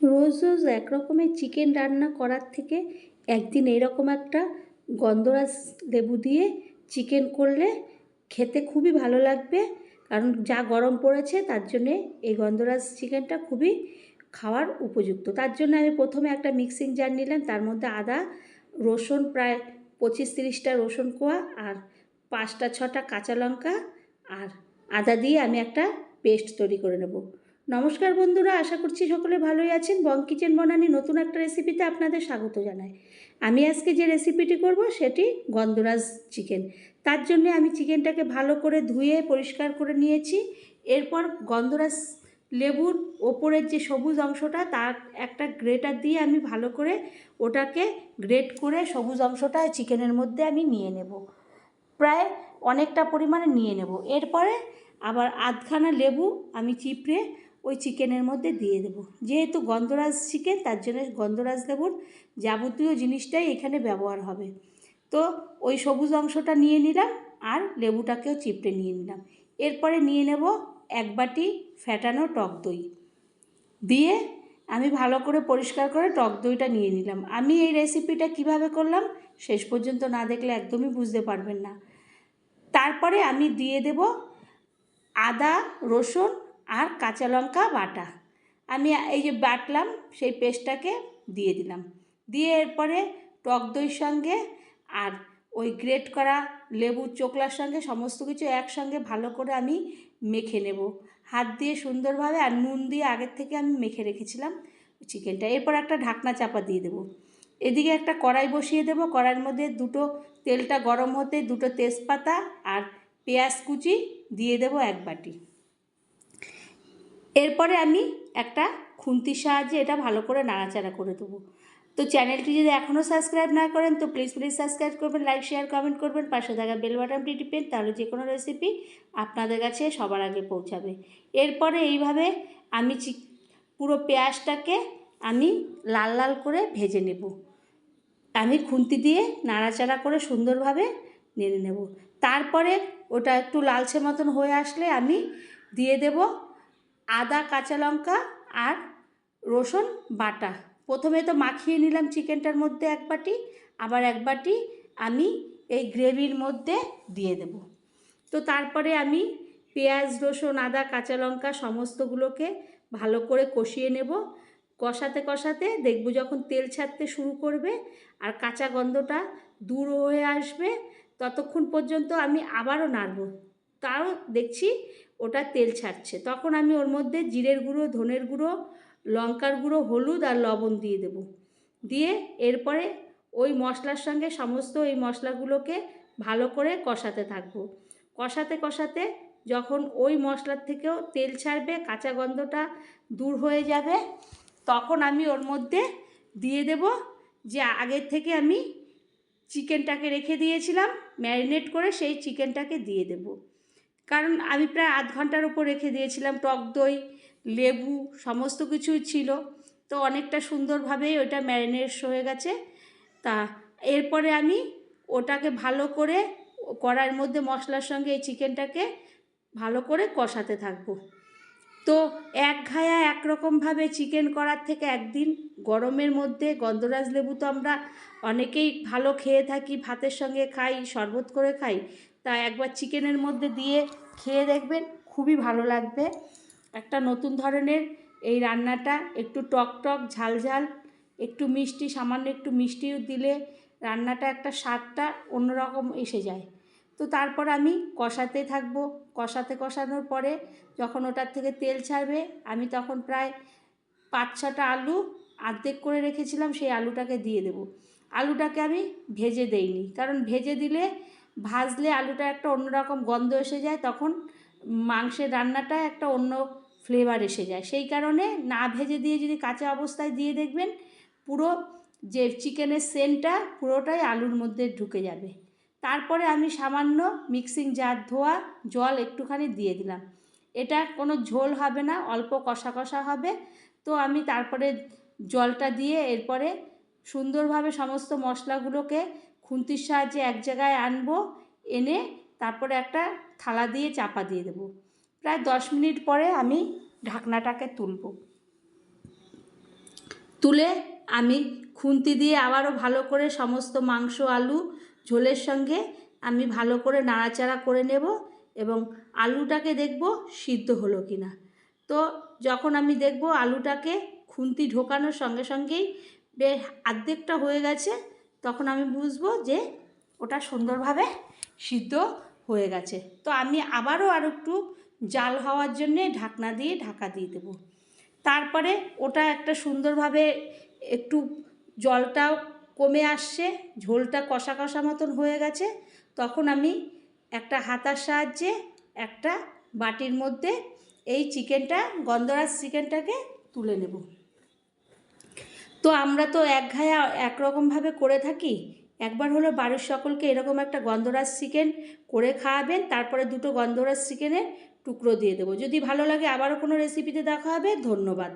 রোজ রোজ এক রকমের চিকেন রান্না করার থেকে একদিন এরকম একটা গন্ধরাজ লেবু দিয়ে চিকেন করলে খেতে খুবই ভালো লাগবে। কারণ যা গরম পড়েছে তার জন্যে এই গন্ধরাজ চিকেনটা খুবই খাওয়ার উপযুক্ত। তার জন্য আমি প্রথমে একটা মিক্সিং জার নিলাম, তার মধ্যে আদা রসুন প্রায় 25-30টা রসুন কোয়া আর 5-6টা কাঁচা লঙ্কা আর আদা দিয়ে আমি একটা পেস্ট তৈরি করে নেব। নমস্কার বন্ধুরা, আশা করছি সকলে ভালোই আছেন। বং কিচেন বনানি নতুন একটা রেসিপিতে আপনাদের স্বাগত জানাই। আমি আজকে যে রেসিপিটি করব সেটি গন্ধরাজ চিকেন। তার জন্য আমি চিকেনটাকে ভালো করে ধুয়ে পরিষ্কার করে নিয়েছি। এরপর গন্ধরাজ লেবুর ওপরের যে সবুজ অংশটা তার একটা গ্রেটার দিয়ে আমি ভালো করে ওটাকে গ্রেট করে সবুজ অংশটা চিকেনের মধ্যে আমি নিয়ে নেব, প্রায় অনেকটা পরিমাণে নিয়ে নেব। এরপরে আবার আধখানা লেবু আমি চিপড়ে ওই চিকেনের মধ্যে দিয়ে দেব। যেহেতু গন্ধরাজ চিকেন তার জন্য গন্ধরাজ লেবুর যাবতীয় জিনিসটাই এখানে ব্যবহার হবে। তো ওই সবুজ অংশটা নিয়ে নিলাম আর লেবুটাকেও চিপড়ে নিয়ে নিলাম। এরপরে নিয়ে নেব 1 বাটি ফ্যাটানো টক দই দিয়ে আমি ভালো করে পরিষ্কার করে টক দইটা নিয়ে নিলাম। আমি এই রেসিপিটা কিভাবে করলাম শেষ পর্যন্ত না দেখলে একদমই বুঝতে পারবেন না। তারপরে আমি দিয়ে দেব আদা রসুন আর কাঁচা লঙ্কা বাটা। আমি এই যে বাটলাম সেই পেস্টটাকে দিয়ে দিলাম। দিয়ে এরপরে টক দইয়ের সঙ্গে আর ওই গ্রেট করা লেবুর চোকলার সঙ্গে সমস্ত কিছু একসঙ্গে ভালো করে আমি মেখে নেব হাত দিয়ে সুন্দরভাবে। আর নুন দিয়ে আগের থেকে আমি মেখে রেখেছিলাম চিকেনটা। এরপর একটা ঢাকনা চাপা দিয়ে দেবো। এদিকে একটা কড়াই বসিয়ে দেবো। কড়াইয়ের মধ্যে তেলটা গরম হতে 2টো তেজপাতা আর পেঁয়াজ কুচি দিয়ে দেবো 1 বাটি। এরপরে আমি একটা খুন্তির সাহায্যে এটা ভালো করে নাড়াচাড়া করে দেবো। তো চ্যানেলটি যদি এখনও সাবস্ক্রাইব না করেন তো প্লিজ সাবস্ক্রাইব করবেন, লাইক শেয়ার কমেন্ট করবেন, পাশে থাকা বেল বাটনটি টিপেন, তাহলে যে কোনো রেসিপি আপনাদের কাছে সবার আগে পৌঁছাবে। এরপরে এইভাবে আমি পুরো পেঁয়াজটাকে আমি লাল লাল করে ভেজে নেব। আমি খুন্তি দিয়ে নাড়াচাড়া করে সুন্দরভাবে নেড়ে নেব। তারপরে ওটা একটু লালচে মতন হয়ে আসলে আমি দিয়ে দেব আদা কাঁচা লঙ্কা আর রসুন বাটা। প্রথমে তো মাখিয়ে নিলাম চিকেনটার মধ্যে 1 বাটি, আবার 1 বাটি আমি এই গ্রেভির মধ্যে দিয়ে দেব। তো তারপরে আমি পেঁয়াজ রসুন আদা কাঁচা লঙ্কা সমস্তগুলোকে ভালো করে কষিয়ে নেব। কষাতে কষাতে দেখব যখন তেল ছাড়তে শুরু করবে আর কাঁচা গন্ধটা দূর হয়ে আসবে, ততক্ষণ পর্যন্ত আমি আবারও নাড়ব। তাও দেখছি ওটা তেল ছাড়ছে, তখন আমি ওর মধ্যে জিরের গুঁড়ো ধনের গুঁড়ো লঙ্কার গুঁড়ো হলুদ আর লবণ দিয়ে দেব। দিয়ে এরপরে ওই মশলার সঙ্গে সমস্ত এই মশলাগুলোকে ভালো করে কষাতে থাকবো। কষাতে কষাতে যখন ওই মশলার থেকেও তেল ছাড়বে কাঁচা গন্ধটা দূর হয়ে যাবে, তখন আমি ওর মধ্যে দিয়ে দেব যে আগের থেকে আমি চিকেনটাকে রেখে দিয়েছিলাম ম্যারিনেট করে, সেই চিকেনটাকে দিয়ে দেব। কারণ আমি প্রায় আধ ঘন্টার উপর রেখে দিয়েছিলাম, টক দই লেবু সমস্ত কিছুই ছিল, তো অনেকটা সুন্দরভাবেই ওটা ম্যারিনেট হয়ে গেছে। তা এরপরে আমি ওটাকে ভালো করে কড়াইয়ের মধ্যে মশলার সঙ্গে এই চিকেনটাকে ভালো করে কষাতে থাকবো। তো এক ঘায়া একরকমভাবে চিকেন করার থেকে একদিন গরমের মধ্যে গন্ধরাজ লেবু তো আমরা অনেকেই ভালো খেয়ে থাকি, ভাতের সঙ্গে খাই, শরবত করে খাই, তা একবার চিকেনের মধ্যে দিয়ে খেয়ে দেখবেন, খুবই ভালো লাগবে। একটা নতুন ধরনের এই রান্নাটা, একটু টক টক ঝাল ঝাল একটু মিষ্টি, সামান্য একটু মিষ্টিও দিলে রান্নাটা একটা স্বাদটা অন্যরকম এসে যায়। তো তারপর আমি কষাতে থাকবো। কষানোর পরে যখন ওটার থেকে তেল ছাড়বে আমি তখন প্রায় 5-6টা আলু অর্ধেক করে রেখেছিলাম, সেই আলুটাকে দিয়ে দেব। আলুটাকে আমি ভেজে দেইনি, কারণ ভেজে দিলে ভাজলে আলুটা একটা অন্যরকম গন্ধ এসে যায়, তখন মাংসের রান্নাটা একটা অন্য ফ্লেভার এসে যায়। সেই কারণে না ভেজে দিয়ে যদি কাঁচা অবস্থায় দিয়ে দেখবেন পুরো যে চিকেনের সেন্টটা পুরোটাই আলুর মধ্যে ঢুকে যাবে। তারপরে আমি সামান্য মিক্সিং জার ধোয়া জল একটুখানি দিয়ে দিলাম। এটা কোনো ঝোল হবে না, অল্প কষা কষা হবে। তো আমি তারপরে জলটা দিয়ে এরপরে সুন্দরভাবে সমস্ত মশলাগুলোকে খুন্তির সাহায্যে এক জায়গায় আনবো, এনে তারপরে একটা থালা দিয়ে চাপা দিয়ে দেবো। প্রায় 10 মিনিট পরে আমি ঢাকনাটাকে তুলব। তুলে আমি খুন্তি দিয়ে আবারও ভালো করে সমস্ত মাংস আলু ঝোলের সঙ্গে আমি ভালো করে নাড়াচাড়া করে নেব এবং আলুটাকে দেখব সিদ্ধ হলো কি না। তো যখন আমি দেখব আলুটাকে খুন্তি ঢোকানোর সঙ্গে সঙ্গেই বেশ অর্ধেকটা হয়ে গেছে, তখন আমি বুঝবো যে ওটা সুন্দরভাবে সিদ্ধ হয়ে গেছে। তো আমি আবারও আর একটু জাল হওয়ার জন্যে ঢাকনা দিয়ে ঢাকা দিয়ে দেবো। তারপরে ওটা একটা সুন্দরভাবে একটু জলটাও কমে আসছে, ঝোলটা কষা কষা মতন হয়ে গেছে, তখন আমি একটা হাতার সাহায্যে একটা বাটির মধ্যে এই চিকেনটা, গন্ধরাজ চিকেনটাকে তুলে নেব। তো আমরা তো একঘায়া একরকমভাবে করে থাকি, একবার হলো বাড়ির সকলকে এরকম একটা গন্ধরাজ চিকেন করে খাওয়াবেন, তারপরে দুটো গন্ধরাজ চিকেনের টুকরো দিয়ে দেবো। যদি ভালো লাগে আবারও কোনো রেসিপিতে দেখা হবে। ধন্যবাদ।